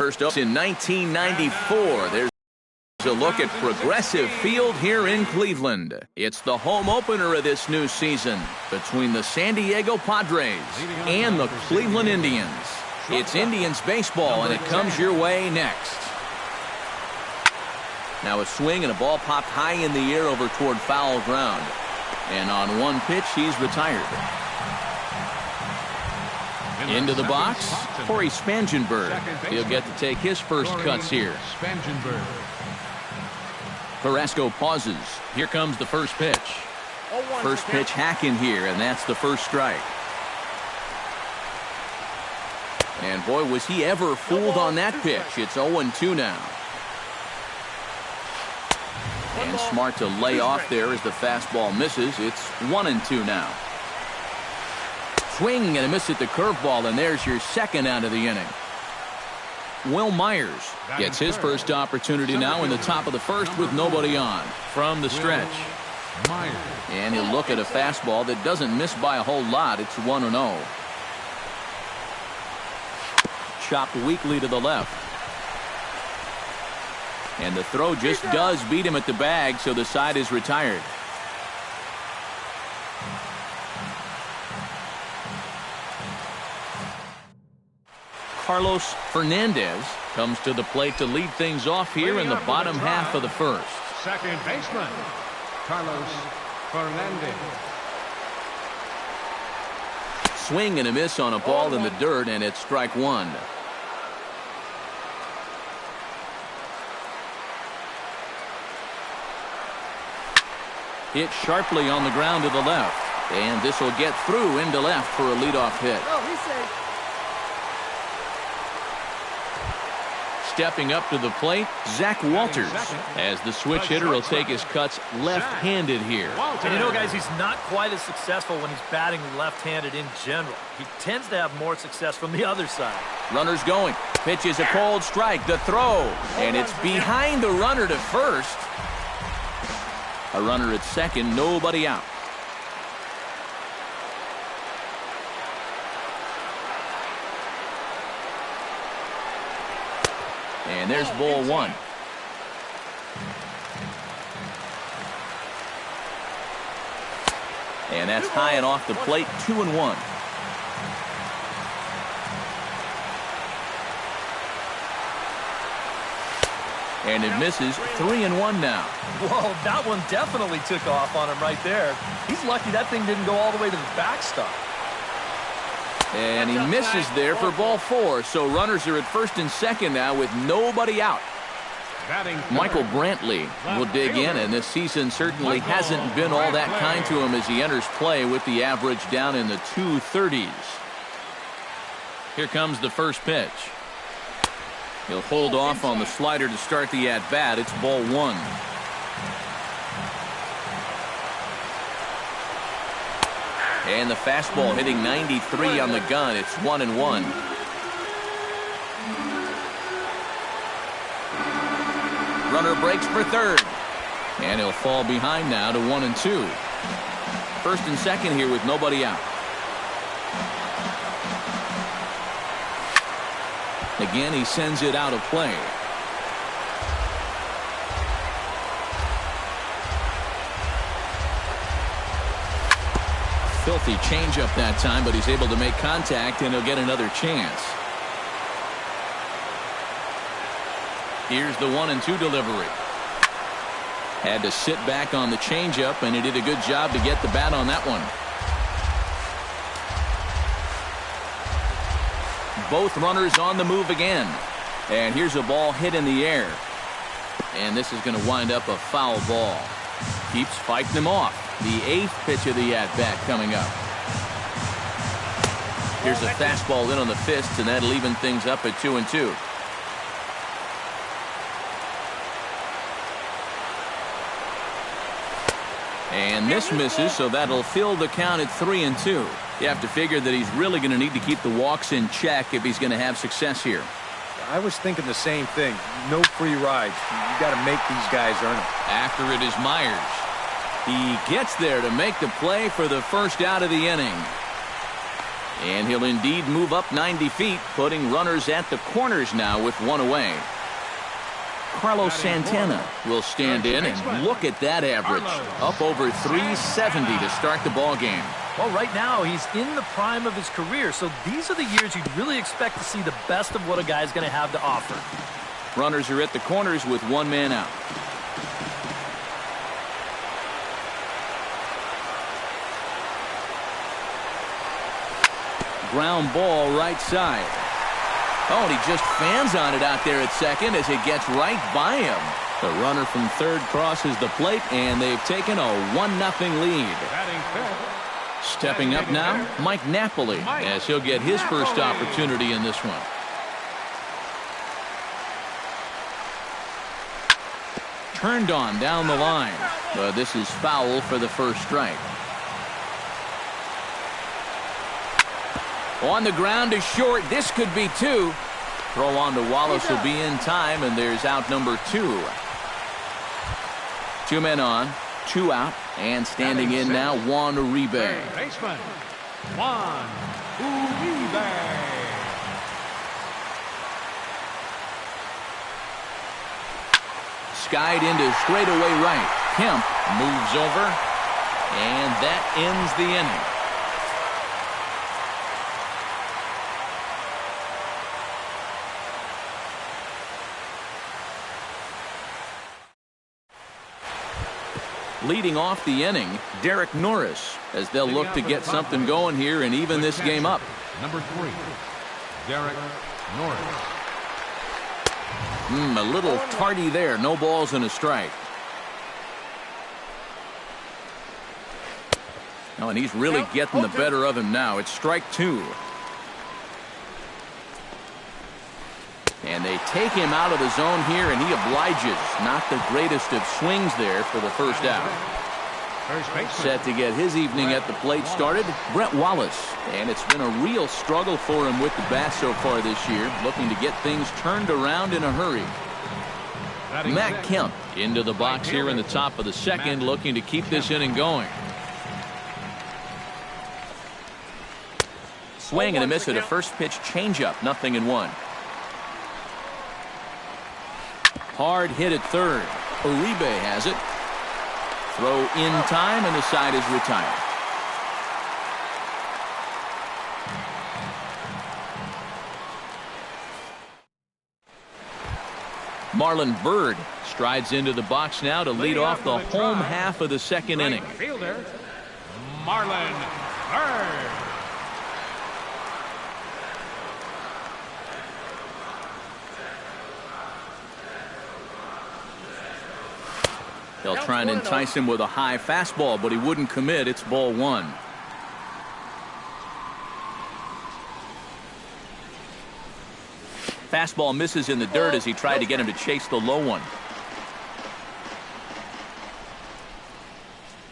First up in 1994. There's a look at Progressive Field here in Cleveland. It's the home opener of this new season between the San Diego Padres and the Cleveland Indians. It's Indians baseball, and it comes your way next. Now a swing and a ball popped high in the air over toward foul ground. And on one pitch, he's retired. Into the box, Corey Spangenberg. He'll get to take his first cuts here. Carrasco pauses. Here comes the first pitch. First pitch hacking here, and that's the first strike. And boy, was he ever fooled on that pitch. It's 0-2 now. And smart to lay off there as the fastball misses. It's 1-2 now. Swing and a miss at the curveball, and there's your second out of the inning. Will Myers gets his first opportunity now in the top of the first with nobody on from the stretch. And he'll look at a fastball that doesn't miss by a whole lot. It's 1-0. Chopped weakly to the left. And the throw just does beat him at the bag, so the side is retired. Carlos Fernandez comes to the plate to lead things off here in the bottom half of the first. Second baseman, Carlos Fernandez. Swing and a miss on a ball in the dirt, and it's strike one. Hit sharply on the ground to the left, and this will get through into left for a leadoff hit. Stepping up to the plate, Zach Walters, as the switch hitter will take his cuts left-handed here. And you know, guys, he's not quite as successful when he's batting left-handed in general. He tends to have more success from the other side. Runners going. Pitch is a cold strike. The throw, and it's behind the runner to first. A runner at second, nobody out. And there's ball one. And that's high and off the plate, 2-1. And it misses, 3-1 now. Whoa, that one definitely took off on him right there. He's lucky that thing didn't go all the way to the backstop. And he misses there for ball four. So runners are at first and second now with nobody out. Michael Brantley will dig in, and this season certainly hasn't been all that kind to him as he enters play with the average down in the 230s. Here comes the first pitch. He'll hold off on the slider to start the at-bat. It's ball one. And the fastball hitting 93 on the gun. It's 1-1. Runner breaks for third. And he'll fall behind now to 1-2. First and second here with nobody out. Again, he sends it out of play. Filthy changeup that time, but he's able to make contact, and he'll get another chance. Here's the 1-2 delivery. Had to sit back on the changeup, and he did a good job to get the bat on that one. Both runners on the move again. And here's a ball hit in the air. And this is going to wind up a foul ball. Keeps fighting him off. The eighth pitch of the at-bat coming up. Here's a fastball in on the fists, and that'll even things up at 2-2. And this misses, so that'll fill the count at 3-2. You have to figure that he's really going to need to keep the walks in check if he's going to have success here. I was thinking the same thing. No free rides. You got to make these guys earn it. After it is Myers. He gets there to make the play for the first out of the inning. And he'll indeed move up 90 feet, putting runners at the corners now with one away. Carlos Santana will stand in, and look at that average. Up over 370 to start the ball game. Well, right now, he's in the prime of his career, so these are the years you'd really expect to see the best of what a guy's going to have to offer. Runners are at the corners with one man out. Ground ball right side. Oh, and he just fans on it out there at second as it gets right by him. The runner from third crosses the plate, and they've taken a 1-0 lead. Stepping up now, Mike Napoli, as he'll get his first opportunity in this one. Turned on down the line. This is foul for the first strike. On the ground is short. This could be two. Throw on to Wallace will be in time, and there's out number 2. 2 men on, 2 out, and standing in now, Juan Uribe. Baseman, Juan Uribe. Skied into straightaway right. Kemp moves over, and that ends the inning. Leading off the inning, Derek Norris, as they'll look to get something going here and even this game up. Number 3, Derek Norris. A little tardy there. No balls and a strike. Oh, and he's really getting the better of him now. It's strike 2. And they take him out of the zone here, and he obliges. Not the greatest of swings there for the first out. Set to get his evening at the plate started, Brett Wallace. And it's been a real struggle for him with the bat so far this year, looking to get things turned around in a hurry. Matt Kemp into the box here in the top of the second, looking to keep this inning going. Swing and a miss at a first pitch changeup, 0-1. Hard hit at third. Uribe has it. Throw in time, and the side is retired. Marlon Byrd strides into the box now to lead off the home half of the second inning. Fielder, Marlon Byrd. They'll try and entice him with a high fastball, but he wouldn't commit. It's ball 1. Fastball misses in the dirt as he tried to get him to chase the low one.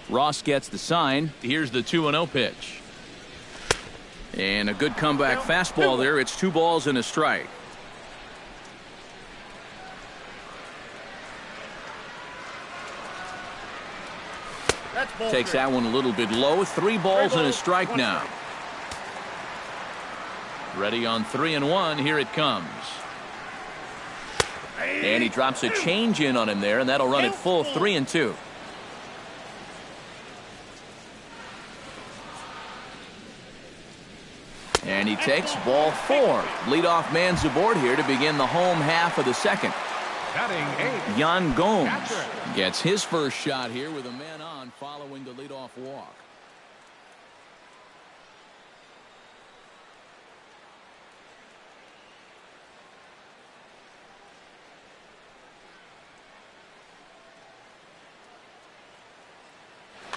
Ross gets the sign. Here's the 2-0 pitch. And a good comeback fastball there. It's 2 balls and a strike. Takes that one a little bit low. 3 balls and a strike now. Ready on 3-1. Here it comes. And he drops a change in on him there, and that'll run it full 3-2. And he takes ball 4. Leadoff man's aboard here to begin the home half of the second. Yan Gomes gets his first shot here with a man on following the leadoff walk.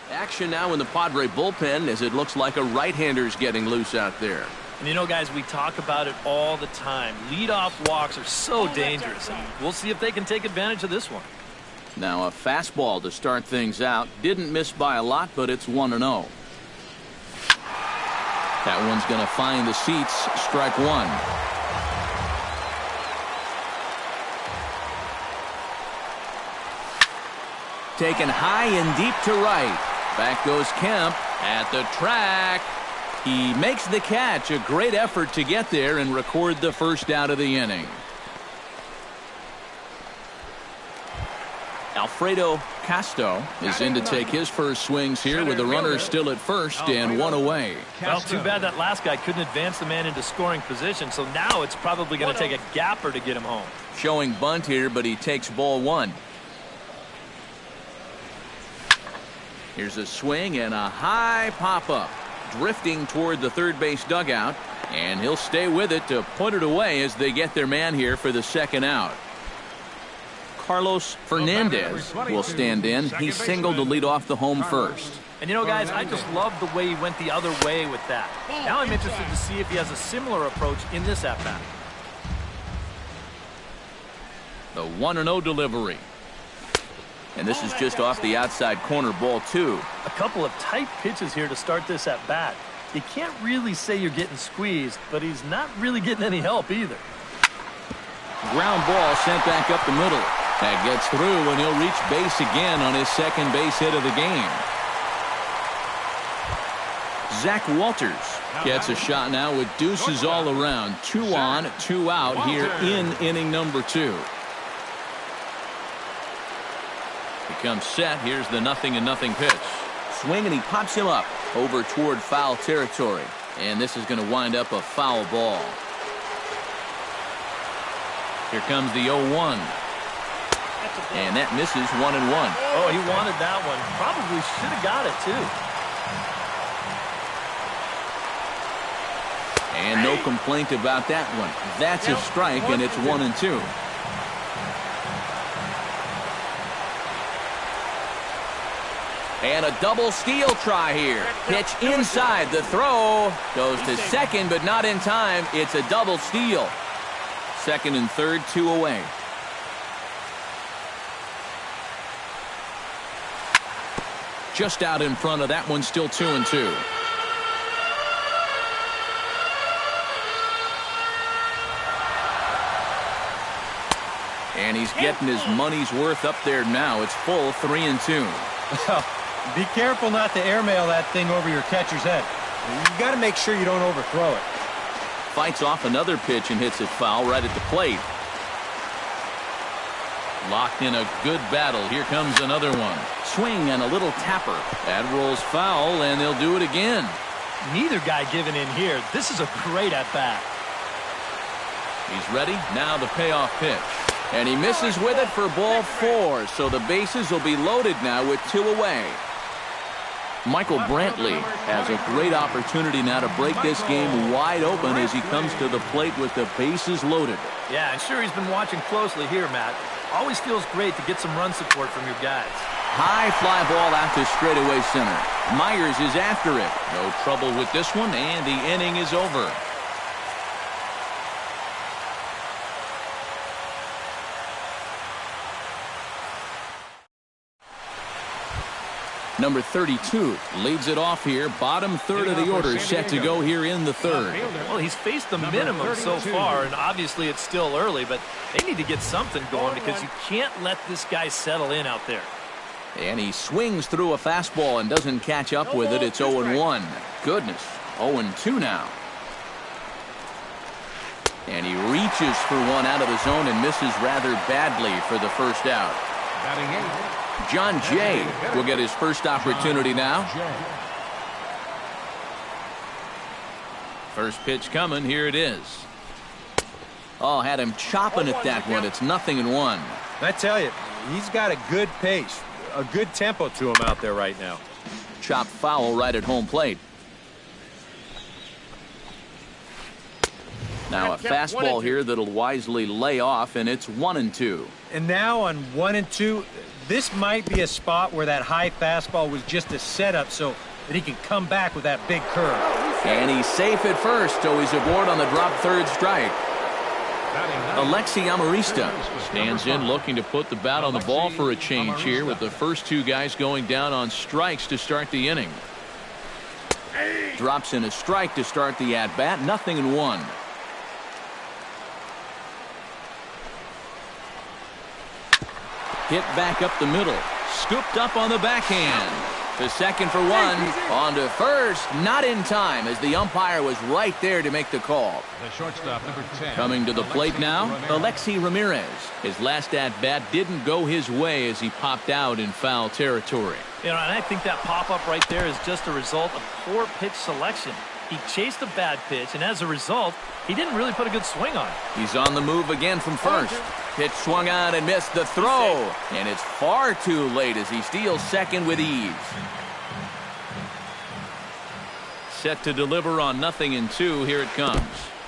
Action now in the Padre bullpen as it looks like a right-hander's getting loose out there. And you know, guys, we talk about it all the time. Leadoff walks are so dangerous. We'll see if they can take advantage of this one. Now a fastball to start things out. Didn't miss by a lot, but it's 1-0. That one's going to find the seats. Strike 1. Taken high and deep to right. Back goes Kemp at the track. He makes the catch. A great effort to get there and record the first out of the inning. Alfredo Castro is in to take his first swings here with the runner still at first and one away. Well, too bad that last guy couldn't advance the man into scoring position, so now it's probably going to take a gapper to get him home. Showing bunt here, but he takes ball one. Here's a swing and a high pop-up. Drifting toward the third base dugout, and he'll stay with it to put it away as they get their man here for the second out. Carlos Fernandez will stand in. He singled to lead off the home first. And you know, guys, I just love the way he went the other way with that. Now I'm interested to see if he has a similar approach in this at-bat. The 1-0 delivery. And this is just off the outside corner, ball two. A couple of tight pitches here to start this at-bat. You can't really say you're getting squeezed, but he's not really getting any help either. Ground ball sent back up the middle. That gets through, and he'll reach base again on his second base hit of the game. Zach Walters gets a shot now with deuces all around. 2 on, 2 out here in inning number 2. He comes set. Here's the 0-0 pitch. Swing, and he pops him up over toward foul territory. And this is going to wind up a foul ball. Here comes the 0-1. And that misses 1-1. Oh, he wanted that one. Probably should have got it, too. And no complaint about that one. That's a strike, and it's 1-2. And a double steal try here. Pitch inside. The throw goes to second, but not in time. It's a double steal. Second and third, 2 away. Just out in front of that one, still 2-2. And he's getting his money's worth up there now. It's full 3-2. Be careful not to airmail that thing over your catcher's head. You got to make sure you don't overthrow it. Fights off another pitch and hits it foul right at the plate. Locked in a good battle. Here comes another one. Swing and a little tapper. That rolls foul, and they'll do it again. Neither guy giving in here. This is a great at-bat. He's ready. Now the payoff pitch. And he misses with it for ball 4. So the bases will be loaded now with 2 away. Michael Brantley has a great opportunity now to break this game wide open as he comes to the plate with the bases loaded. Yeah, I'm sure he's been watching closely here, Matt. Always feels great to get some run support from your guys. High fly ball out to straightaway center. Myers is after it. No trouble with this one, and the inning is over. Number 32 leads it off here. Bottom third of the order set to go here in the third. Well, he's faced the minimum so far, and obviously it's still early, but they need to get something going because you can't let this guy settle in out there. And he swings through a fastball and doesn't catch up with it. It's 0-1. Goodness, 0-2 now. And he reaches for one out of the zone and misses rather badly for the first out. John Jay will get his first opportunity now. First pitch coming. Here it is. Oh, had him chopping at that one. It's 0-1. I tell you, he's got a good pace, a good tempo to him out there right now. Chop foul right at home plate. Now a fastball here that'll wisely lay off, and it's 1-2. And now on 1-2, this might be a spot where that high fastball was just a setup so that he can come back with that big curve. And he's safe at first, so he's aboard on the drop third strike. Alexi Amarista stands in looking to put the bat on the ball for a change here with the first 2 guys going down on strikes to start the inning. Drops in a strike to start the at-bat. 0-1. Hit back up the middle. Scooped up on the backhand. To second for one. On to first. Not in time as the umpire was right there to make the call. The shortstop, number 10. Coming to the plate now, Alexi Ramirez. His last at-bat didn't go his way as he popped out in foul territory. You know, and I think that pop-up right there is just a result of poor pitch selection. He chased a bad pitch, and as a result, he didn't really put a good swing on it. He's on the move again from first. Pitch swung on and missed the throw. And it's far too late as he steals second with ease. Set to deliver on 0-2. Here it comes.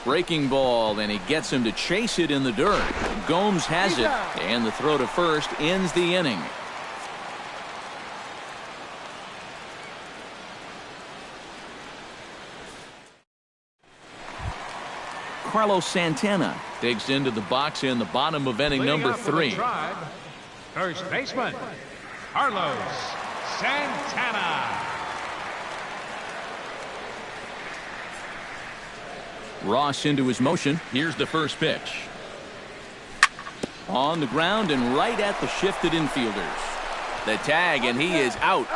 Breaking ball, and he gets him to chase it in the dirt. Gomes has it, and the throw to first ends the inning. Carlos Santana digs into the box in the bottom of inning number 3. First baseman, Carlos Santana. Ross into his motion. Here's the first pitch. On the ground and right at the shifted infielders. The tag, and he is out.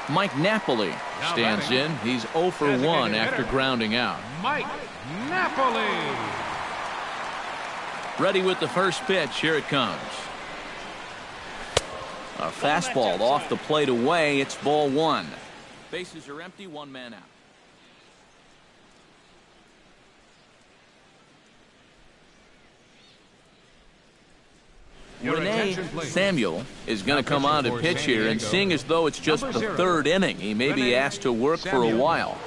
Mike Napoli stands in. He's 0 for 1 after grounding out. Mike Napoli. Ready with the first pitch. Here it comes. A fastball off the plate away. It's ball 1. Bases are empty. 1 man out. Renee Samuel is going to come on to pitch here, and seeing as though it's just the 3rd inning, he may be asked to work for a while.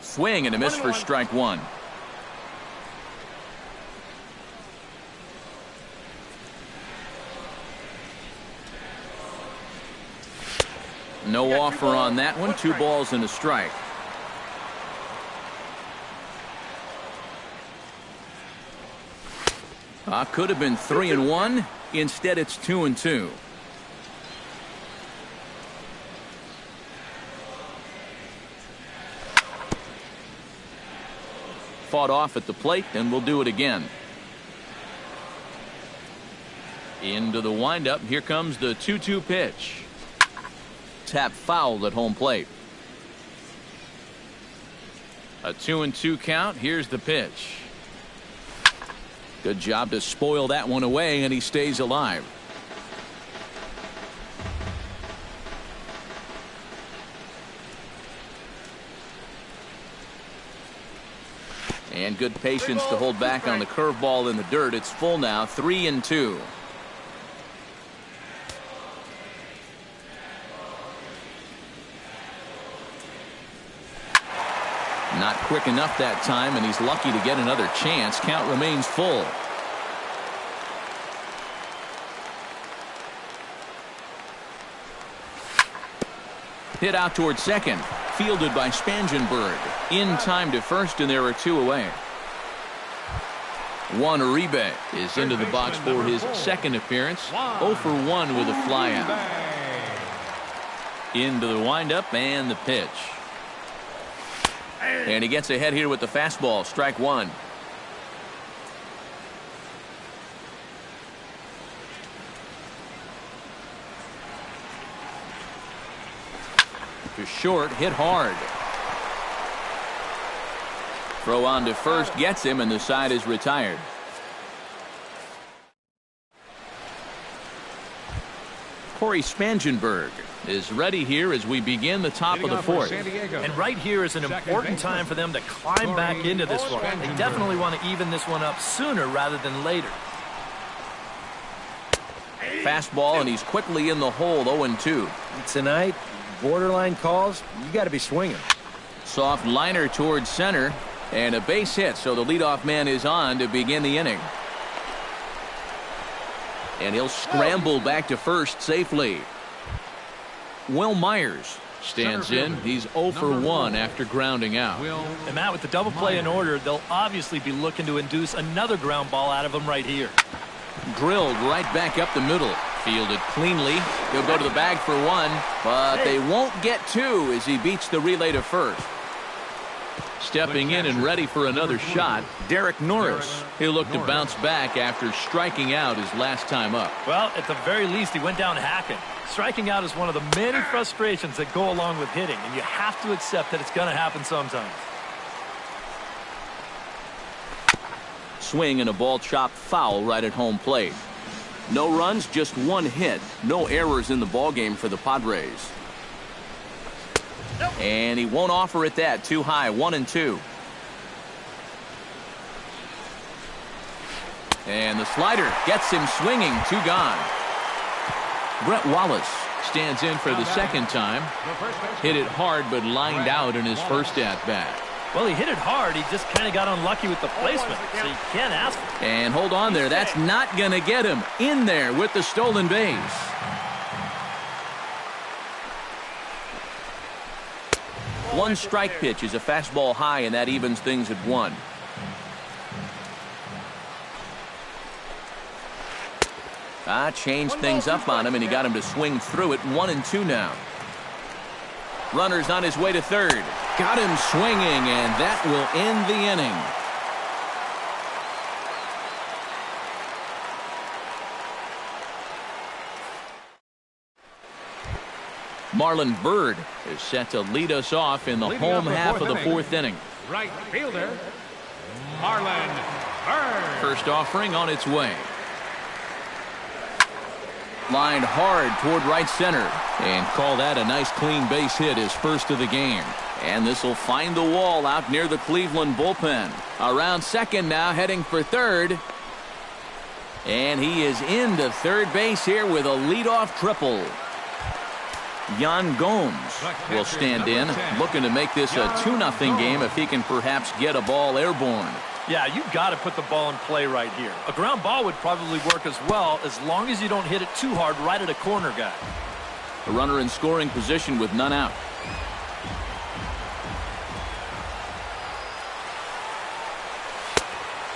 Swing and a miss for strike 1. No offer on that one. 2 balls and a strike. Could have been 3-1. Instead, it's 2-2. Fought off at the plate, and we'll do it again. Into the windup. Here comes the 2-2 pitch. Tap foul at home plate. A 2-2 count. Here's the pitch. Good job to spoil that one away, and he stays alive. And good patience to hold back on the curveball in the dirt. It's full now. 3-2. Not quick enough that time, and he's lucky to get another chance. Count remains full. Hit out towards second. Fielded by Spangenberg. In time to first, and there are 2 away. Juan Uribe is into the box for his 2nd appearance. 0 for 1 with a flyout. Into the windup and the pitch. And he gets ahead here with the fastball. Strike 1. To short, hit hard. Throw on to first gets him, and the side is retired. Corey Spangenberg is ready here as we begin the top of the 4th. And right here is an important time for them to climb back into this one. They definitely want to even this one up sooner rather than later. Fastball, and he's quickly in the hole. 0-2. Tonight, borderline calls, you got to be swinging. Soft liner towards center, and a base hit, so the leadoff man is on to begin the inning. And he'll scramble back to first safely. Will Myers stands in. He's 0 for 1 after grounding out. And Matt, with the double play in order, they'll obviously be looking to induce another ground ball out of him right here. Drilled right back up the middle. Fielded cleanly. He'll go to the bag for one, but they won't get two as he beats the relay to first. Stepping in and ready for another shot, Derek Norris. He'll look to bounce back after striking out his last time up. Well, at the very least, he went down hacking. Striking out is one of the many frustrations that go along with hitting, and you have to accept that it's going to happen sometimes. Swing and a ball chopped foul right at home plate. No runs, just one hit. No errors in the ballgame for the Padres. And he won't offer it that. Too high, 1-2. And the slider gets him swinging. Two gone. Brett Wallace stands in for the second time. Hit it hard but lined out in his first at-bat. Well, he hit it hard. He just kind of got unlucky with the placement, so you can't ask him. And hold on there. That's not going to get him. In there with the stolen base. One strike pitch is a fastball high, and that evens things at 1. Changed things up on him, and he got him to swing through it. 1-2 now. Runner's on his way to third. Got him swinging, and that will end the inning. Marlon Byrd is set to lead us off in the home half of the fourth inning. Right fielder, Marlon Byrd. First offering on its way. Lined hard toward right center. And call that a nice clean base hit, his first of the game. And this will find the wall out near the Cleveland bullpen. Around second now, heading for third. And he is into third base here with a leadoff triple. Yan Gomes will stand in, looking to make this a 2-0 game if he can perhaps get a ball airborne. Yeah, you've got to put the ball in play right here. A ground ball would probably work as well, as long as you don't hit it too hard right at a corner guy. A runner in scoring position with none out.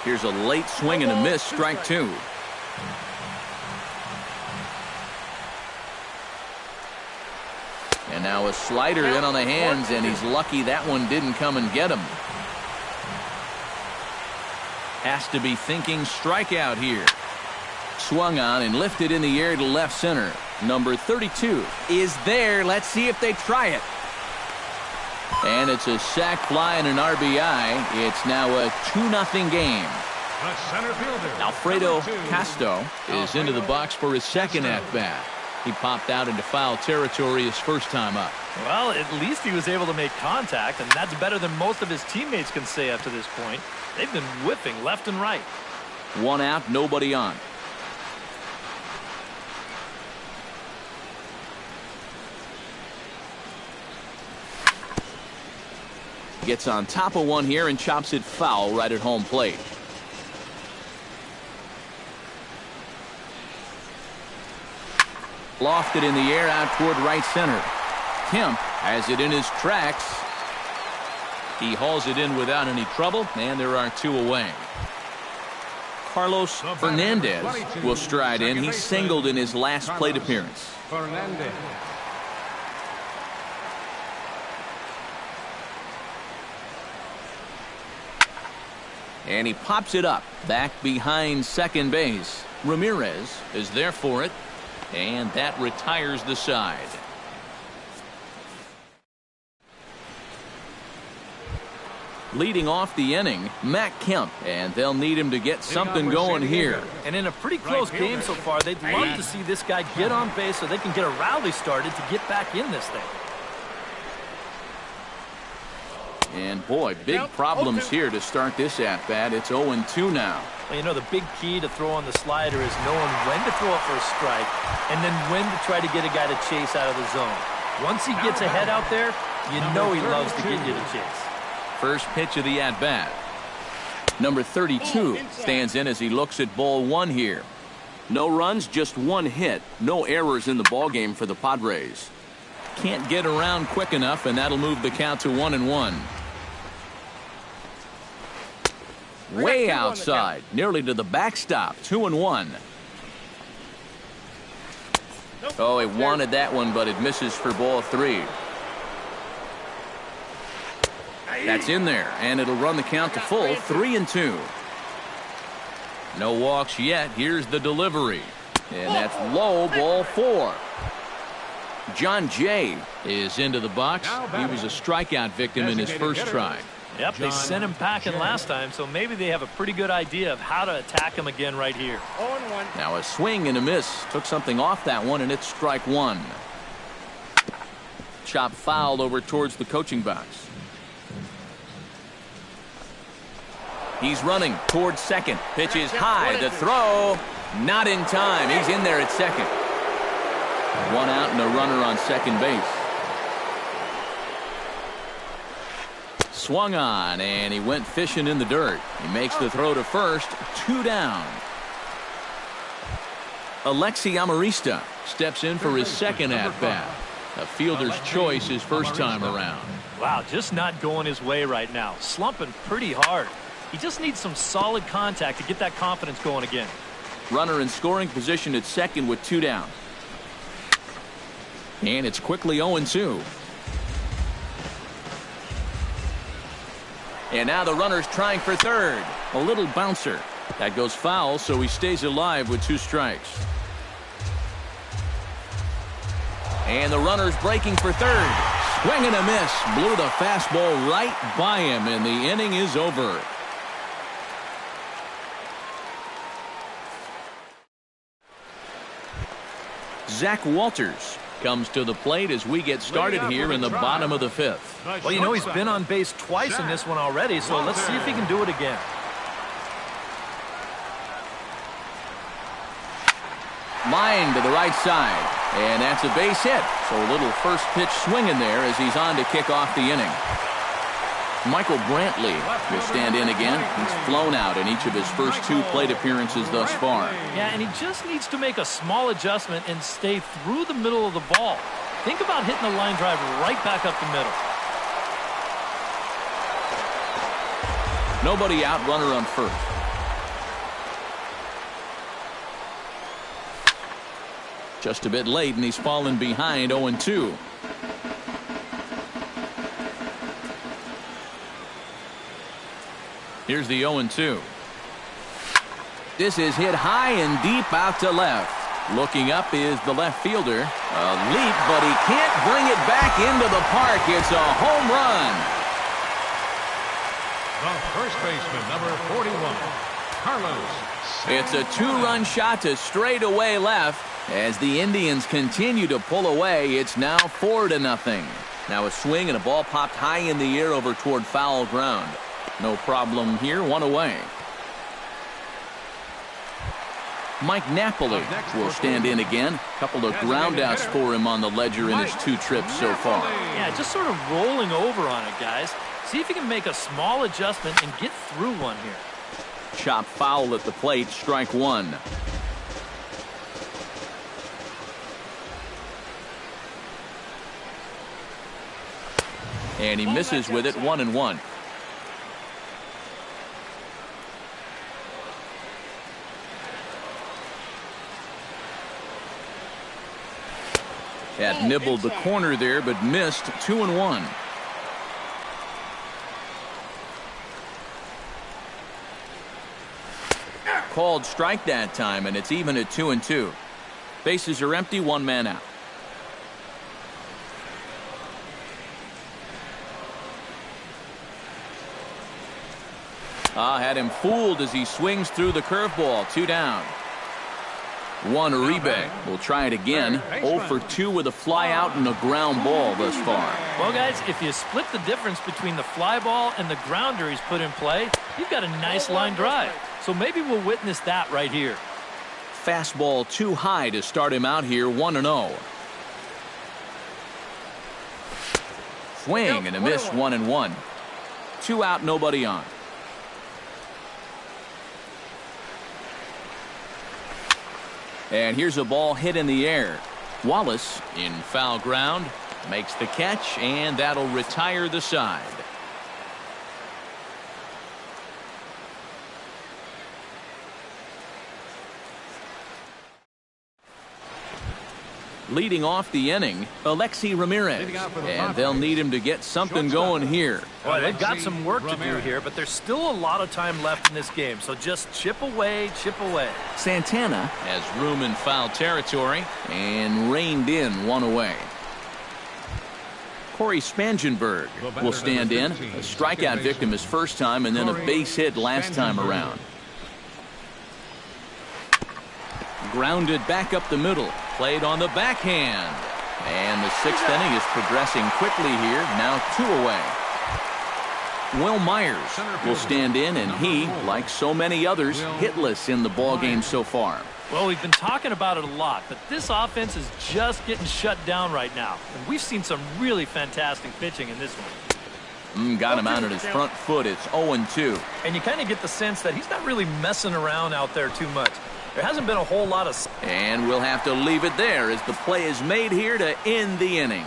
Here's a late swing and a miss, strike 2. And now a slider in on the hands, and he's lucky that one didn't come and get him. Has to be thinking strikeout here. Swung on and lifted in the air to left center. Number 32 is there. Let's see if they try it. And it's a sac fly and an RBI. It's now a 2-0 game. The center fielder, Alfredo Castro is into the box for his second at-bat. He popped out into foul territory his first time up. Well, at least he was able to make contact, and that's better than most of his teammates can say up to this point. They've been whiffing left and right. One out, nobody on. Gets on top of one here and chops it foul right at home plate. Lofted in the air out toward right center. Kemp has it in his tracks. He hauls it in without any trouble, and there are 2 away. Carlos Fernandez will stride in. He singled in his last plate appearance. Fernandez. And he pops it up back behind second base. Ramirez is there for it, and that retires the side. Leading off the inning, Matt Kemp, and they'll need him to get something going here. And in a pretty close game so far, they'd love to see this guy get on base so they can get a rally started to get back in this thing. And boy, big problems here to start this at-bat. It's 0-2 now. Well, you know, the big key to throw on the slider is knowing when to throw it for a strike and then when to try to get a guy to chase out of the zone. Once he gets ahead out there, you know he loves to get you to chase. First pitch of the at-bat. Number 32 stands in as he looks at ball 1 here. No runs, just 1 hit. No errors in the ballgame for the Padres. Can't get around quick enough, and that'll move the count to 1-1. Way outside, nearly to the backstop, 2-1. Oh, he wanted that one, but it misses for ball 3. That's in there, and it'll run the count to full, 3-2. No walks yet. Here's the delivery. And that's low, ball 4. John Jay is into the box. He was a strikeout victim in his first try. Yep, they sent him packing last time, so maybe they have a pretty good idea of how to attack him again right here. Now a swing and a miss. Took something off that one, and it's strike 1. Chop foul over towards the coaching box. He's running towards second. Pitch is high. The throw, not in time. He's in there at second. 1 out and a runner on second base. Swung on, and he went fishing in the dirt. He makes the throw to first. 2 down. Alexi Amarista steps in for his second at-bat. A fielder's choice his first time around. Wow, just not going his way right now. Slumping pretty hard. He just needs some solid contact to get that confidence going again. Runner in scoring position at second with 2 down. And it's quickly 0-2. And now the runner's trying for third. A little bouncer. That goes foul, so he stays alive with 2 strikes. And the runner's breaking for third. Swing and a miss. Blew the fastball right by him, and the inning is over. Zach Walters comes to the plate as we get started here in the bottom of the 5th. Well, you know, he's been on base twice in this one already, so let's see if he can do it again. Line to the right side, and that's a base hit. So a little first pitch swing in there as he's on to kick off the inning. Michael Brantley will stand in again. He's flown out in each of his first 2 plate appearances thus far. Yeah, and he just needs to make a small adjustment and stay through the middle of the ball. Think about hitting a line drive right back up the middle. Nobody out, runner on first. Just a bit late, and he's fallen behind 0-2. Here's the 0-2. This is hit high and deep out to left. Looking up is the left fielder. A leap, but he can't bring it back into the park. It's a home run. The first baseman, number 41, Carlos. It's a 2-run shot to straightaway left. As the Indians continue to pull away, it's now 4-0. Now a swing and a ball popped high in the air over toward foul ground. No problem here, 1 away. Mike Napoli will stand in again. Couple of groundouts for him on the ledger in his 2 trips so far. Yeah, just sort of rolling over on it, guys. See if he can make a small adjustment and get through one here. Chop foul at the plate, strike 1. And he misses with it, 1-1. That nibbled the corner there, but missed. 2-1. Called strike that time, and it's even at 2-2. Bases are empty, 1 man out. Had him fooled as he swings through the curveball. 2 down. Juan Uribe will try it again. 0 for 2 with a fly out and a ground ball thus far. Well, guys, if you split the difference between the fly ball and the grounder he's put in play, you've got a nice line drive. So maybe we'll witness that right here. Fastball too high to start him out here, 1-0. Swing and a miss, 1-1. 2 out, nobody on. And here's a ball hit in the air. Wallace in foul ground makes the catch, and that'll retire the side. Leading off the inning, Alexi Ramirez. And they'll need him to get something going here. Boy, they've got some work to do here, but there's still a lot of time left in this game. So just chip away, chip away. Santana has room in foul territory and reined in one away. Corey Spangenberg will stand in. A strikeout victim his first time and then a base hit last time around. Grounded back up the middle. Played on the backhand. And the sixth inning is progressing quickly here. Now 2 away. Will Myers will stand in, and he, like so many others, hitless in the ballgame so far. Well, we've been talking about it a lot, but this offense is just getting shut down right now. And we've seen some really fantastic pitching in this one. Got him out at his front foot. It's 0-2. And you kind of get the sense that he's not really messing around out there too much. There hasn't been a whole lot of... And we'll have to leave it there as the play is made here to end the inning.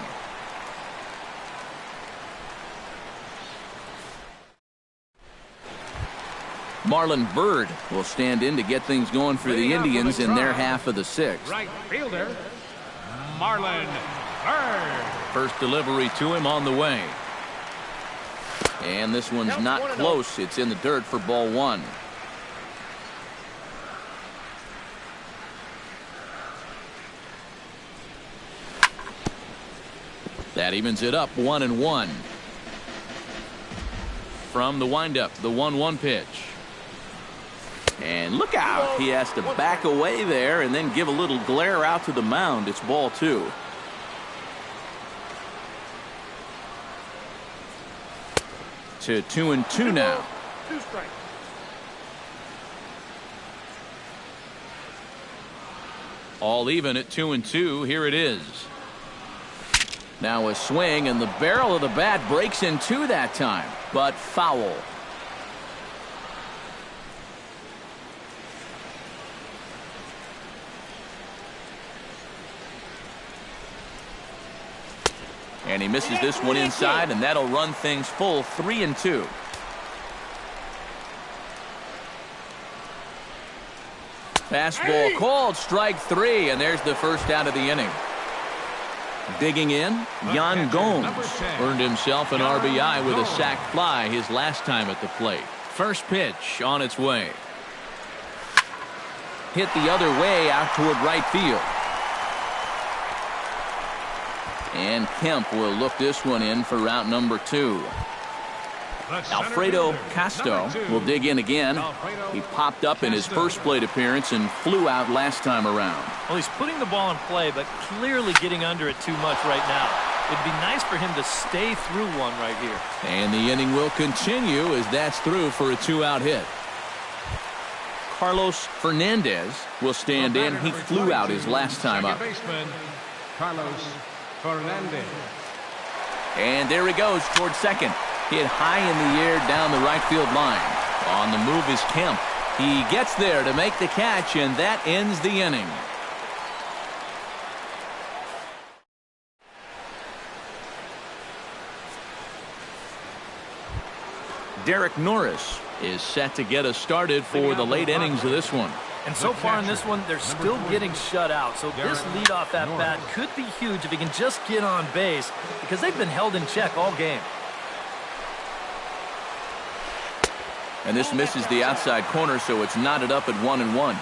Marlon Byrd will stand in to get things going for the Indians in their half of the sixth. Right fielder, Marlon Byrd. First delivery to him on the way. And this one's not close. It's in the dirt for ball 1. That evens it up 1-1. From the windup, the 1-1 pitch. And look out. He has to back away there and then give a little glare out to the mound. It's ball 2. To 2-2 now. 2 strikes. All even at 2-2. Here it is. Now a swing, and the barrel of the bat breaks in 2 that time, but foul. And he misses this one inside, and that'll run things full 3-2. Fastball called, strike 3, and there's the first out of the inning. Digging in, Yan Gomes earned himself an RBI with a sac fly his last time at the plate. First pitch on its way. Hit the other way out toward right field. And Kemp will look this one in for route number 2. Alfredo Castro will dig in again. He popped up in his first plate appearance and flew out last time around. Well, he's putting the ball in play, but clearly getting under it too much right now. It'd be nice for him to stay through one right here. And the inning will continue as that's through for a 2-out hit. Carlos Fernandez will stand in. He flew out his last time up. Carlos Fernandez. And there he goes toward second. Hit high in the air down the right field line. On the move is Kemp. He gets there to make the catch, and that ends the inning. Derek Norris is set to get us started for the late innings of this one. And so far in this one, they're still getting shut out. So this leadoff at bat could be huge if he can just get on base, because they've been held in check all game. And this misses the outside corner, so it's knotted up at 1-1.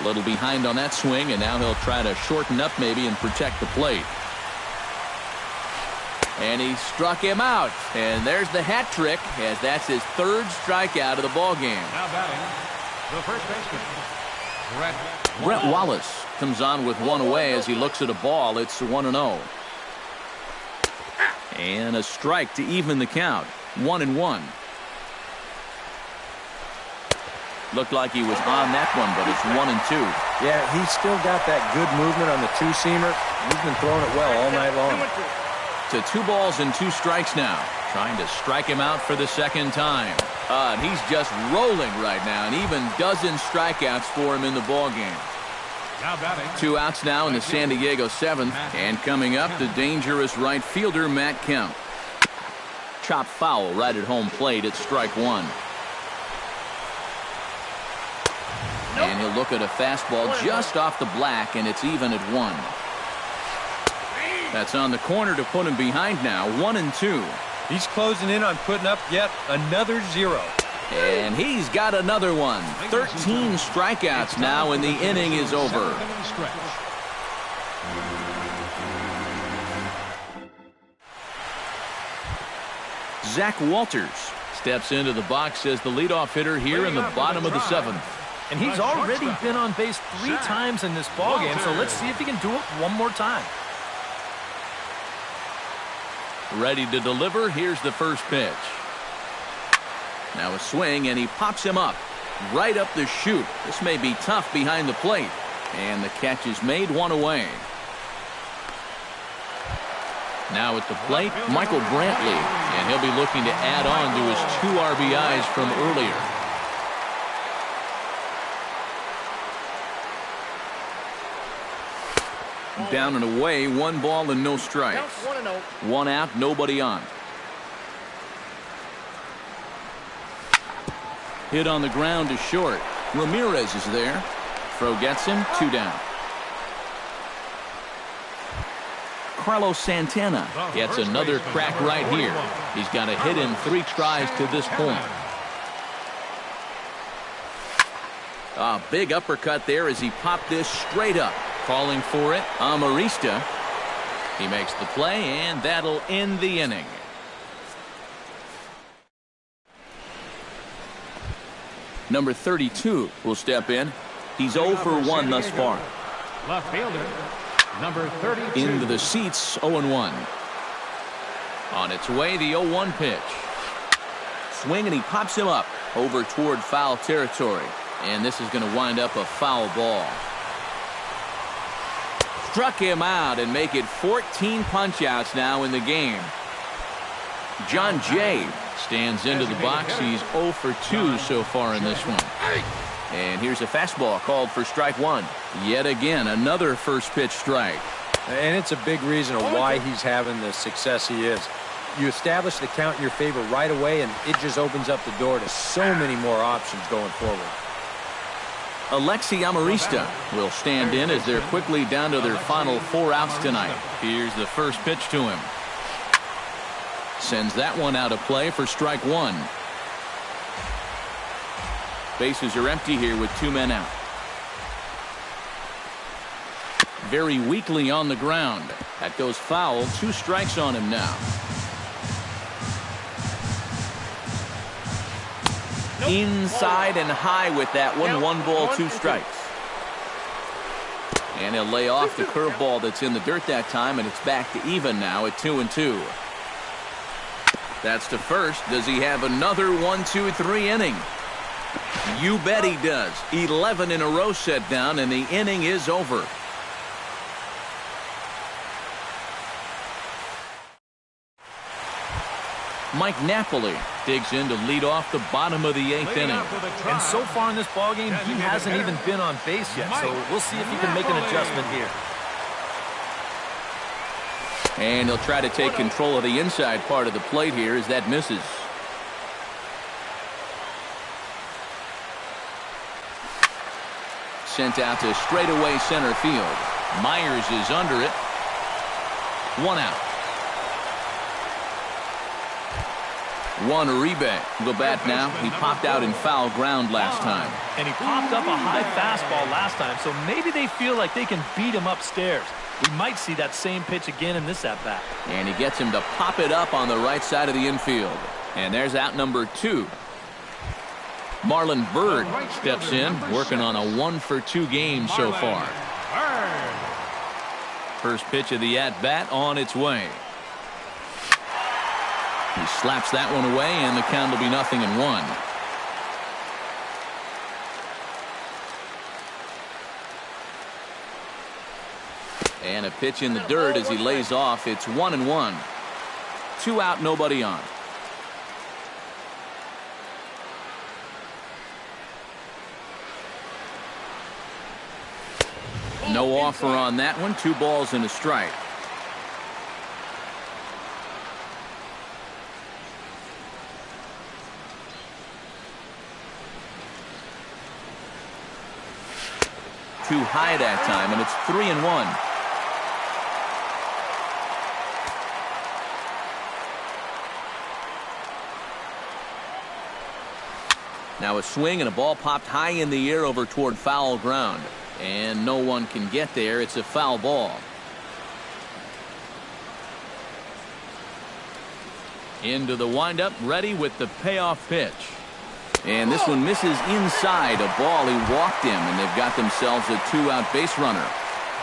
A little behind on that swing, and now he'll try to shorten up maybe and protect the plate. And he struck him out. And there's the hat trick, as that's his 3rd strikeout of the ball game. Now batting, the first baseman, Brett Wallace comes on with one away as he looks at a ball. It's 1-0. And a strike to even the count. 1-1. Looked like he was on that one, but it's 1-2. Yeah, he's still got that good movement on the 2-seamer. He's been throwing it well all night long. To 2 balls and 2 strikes now. Trying to strike him out for the second time. And he's just rolling right now. An even dozen strikeouts for him in the ball game. now batting. 2 outs now in the San Diego 7th. And coming up, the dangerous right fielder, Matt Kemp. Chop foul right at home plate at strike 1. And he'll look at a fastball just off the black, and it's even at 1. That's on the corner to put him behind now, 1-2. He's closing in on putting up yet another 0. And he's got another one. 13 strikeouts now, and the inning is over. Zach Walters steps into the box as the leadoff hitter here in the bottom of the 7th. And he's already been on base 3 times in this ballgame, so let's see if he can do it one more time. Ready to deliver. Here's the first pitch. Now a swing, and he pops him up right up the chute. This may be tough behind the plate. And the catch is made, 1 away. Now at the plate, Michael Brantley. And he'll be looking to add on to his 2 RBIs from earlier. Down and away, 1 ball and no strikes. 1 out, nobody on. Hit on the ground to short. Ramirez is there. Throw gets him, 2 down. Carlos Santana gets another crack right here. He's got a hit in 3 tries to this point. A big uppercut there as he popped this straight up. Calling for it, Amarista. He makes the play, and that'll end the inning. Number 32 will step in. He's 0 for 1 thus far. Left fielder, number 32. Into the seats, 0-1. On its way, the 0-1 pitch. Swing, and he pops him up over toward foul territory. And this is going to wind up a foul ball. Struck him out and make it 14 punch-outs now in the game. John Jay stands into the box. He's 0 for 2 so far in this one. And here's a fastball called for strike 1. Yet again, another first pitch strike. And it's a big reason of why he's having the success he is. You establish the count in your favor right away, and it just opens up the door to so many more options going forward. Alexi Amarista will stand in as they're quickly down to their final 4 outs tonight. Here's the first pitch to him. Sends that one out of play for strike 1. Bases are empty here with 2 men out. Very weakly on the ground. That goes foul. 2 strikes on him now. Inside and high with that one. 1 ball, 2 strikes. And he'll lay off the curveball that's in the dirt that time, and it's back to even now at 2-2. That's to first. Does he have another 1-2-3 inning? You bet he does. 11 in a row set down, and the inning is over. Mike Napoli digs in to lead off the bottom of the 8th inning. And so far in this ballgame, he hasn't even been on base yet, so we'll see if he can make an adjustment here. And he'll try to take control of the inside part of the plate here as that misses. Sent out to straightaway center field. Myers is under it. 1 out. Juan Uribe will bat now. He popped out in foul ground last time. And he popped up a high fastball last time, so maybe they feel like they can beat him upstairs. We might see that same pitch again in this at-bat. And he gets him to pop it up on the right side of the infield. And there's out number 2. Marlon Byrd steps in, working on a 1-for-2 game so far. First pitch of the at-bat on its way. He slaps that one away, and the count will be 0-1. And a pitch in the dirt as he lays off. It's 1-1. 2 out, nobody on. No offer on that one. 2 balls and a strike. too high that time, and it's 3-1. Now a swing and a ball popped high in the air over toward foul ground. And no one can get there. It's a foul ball. Into the windup, ready with the payoff pitch. And this one misses inside. A ball he walked him, and they've got themselves a two-out base runner.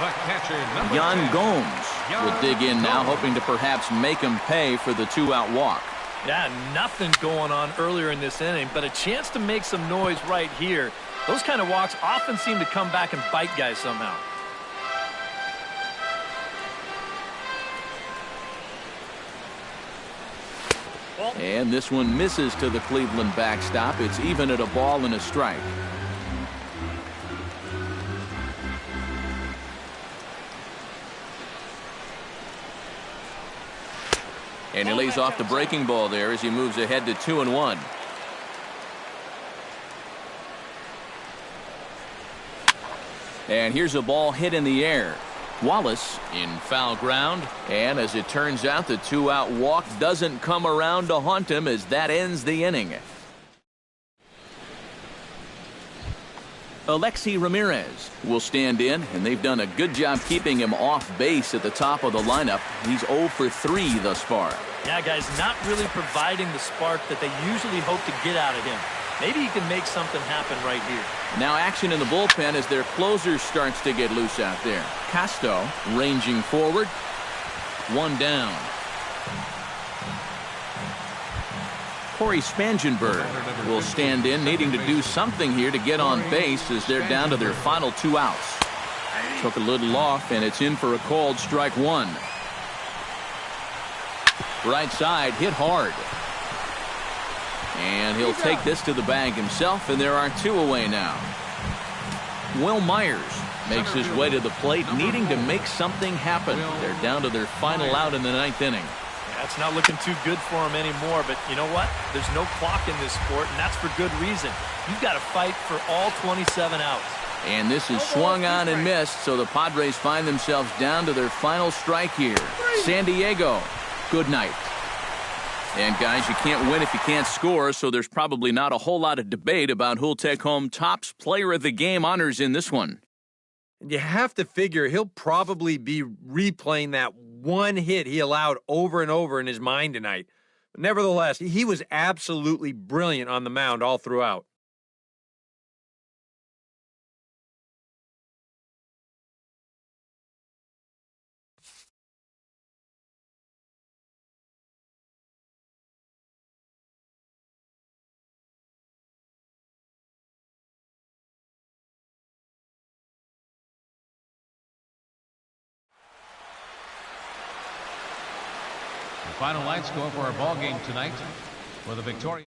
The catcher, Yan Gomes will dig in now, hoping to perhaps make him pay for the two-out walk. Yeah, nothing going on earlier in this inning, but a chance to make some noise right here. Those kind of walks often seem to come back and bite guys somehow. And this one misses to the Cleveland backstop. It's even at a ball and a strike. And he lays off the breaking ball there as he moves ahead to 2-1. And here's a ball hit in the air. Wallace in foul ground. And as it turns out, the two-out walk doesn't come around to haunt him as that ends the inning. Alexi Ramirez will stand in, and they've done a good job keeping him off base at the top of the lineup. He's 0 for 3 thus far. Yeah, guys, not really providing the spark that they usually hope to get out of him. Maybe he can make something happen right here. Now action in the bullpen as their closer starts to get loose out there. Casto ranging forward. One down. Corey Spangenberg will stand in, needing to do something here to get on base as they're down to their final 2 outs. Took a little off, and it's in for a called strike 1. Right side, hit hard. And he'll take this to the bag himself, and there are 2 away now. Will Myers makes his way to the plate, needing to make something happen. They're down to their final out in the 9th inning. That's not looking too good for him anymore, but you know what? There's no clock in this sport, and that's for good reason. You've got to fight for all 27 outs. And this is swung on and missed, so the Padres find themselves down to their final strike here. San Diego, good night. And guys, you can't win if you can't score, so there's probably not a whole lot of debate about who'll take home Topps Player of the Game honors in this one. You have to figure he'll probably be replaying that one hit he allowed over and over in his mind tonight. But nevertheless, he was absolutely brilliant on the mound all throughout. Final line score for our ball game tonight for the Victoria.